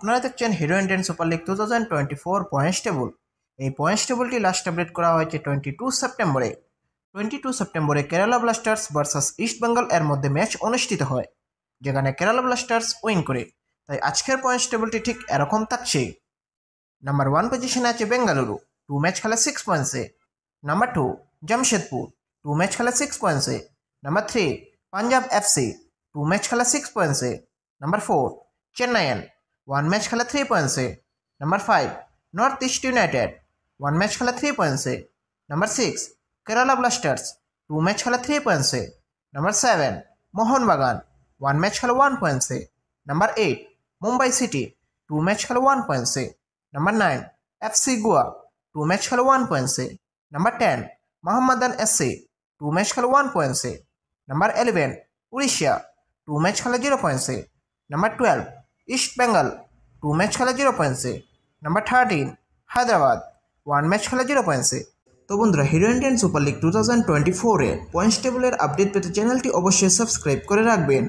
আপনারা দেখছেন hero Indian super league 2024 points table. এই পয়েন্টস টেবলটি লাস্ট আপডেট করা হয়েছে 22 সেপ্টেম্বরে Kerala Blasters versus east Bengal এর মধ্যে ম্যাচ অনুষ্ঠিত হয়, যেখানে কেরালা ব্লাস্টার্স উইন করে। তাই আজকের পয়েন্টস টেবলটি ঠিক এরকম থাকছে। নাম্বার 1 পজিশনে আছে বেঙ্গালুরু, 2 ম্যাচ খেলা 6 পয়েন্টসে। নাম্বার 2 জামশেদপুর, 2 ম্যাচ খেলা 6 পয়েন্টসে। নাম্বার 3 পাঞ্জাব এফসি, 2 ম্যাচ খেলা 6 পয়েন্টসে। নাম্বার 4 চেন্নাইয়ান, 1 ম্যাচ খেলা 3 পয়েন্টসে। Number 5 North East United, 1 match খেলা 3 পয়েন্টসে। নাম্বার 6 কেরালা ব্লাস্টার্স, 2 ম্যাচ খেলা 3 পয়েন্টসে। নাম্বার 7 মোহনবাগান, 1 ম্যাচ খেলা 1 পয়েন্টসে। নাম্বার 8 মুম্বাই সিটি, 2 ম্যাচ খেলা 1 পয়েন্টসে। নাম্বার 9 এফসি গোয়া, 2 ম্যাচ খেলা 1 পয়েন্টসে। নাম্বার 10 মোহাম্মদান এসসি, 2 ম্যাচ খেলা 1 পয়েন্টসে। নাম্বার 11 উড়িষ্যা, 2 ম্যাচ খেলা 0 পয়েন্টসে। নাম্বার 12 ইস্ট বেঙ্গল, 2 ম্যাচ খেলা 0 পয়েন্টসে। নাম্বার 13 হায়দ্রাবাদ, 1 ম্যাচ খেলা 0 পয়েন্টসে। তো বন্ধুরা, হিরো ইন্ডিয়ান সুপার লিগ 2024 এর পয়েন্টস টেবলের আপডেট পেতে চ্যানেলটি অবশ্যই সাবস্ক্রাইব করে রাখবেন।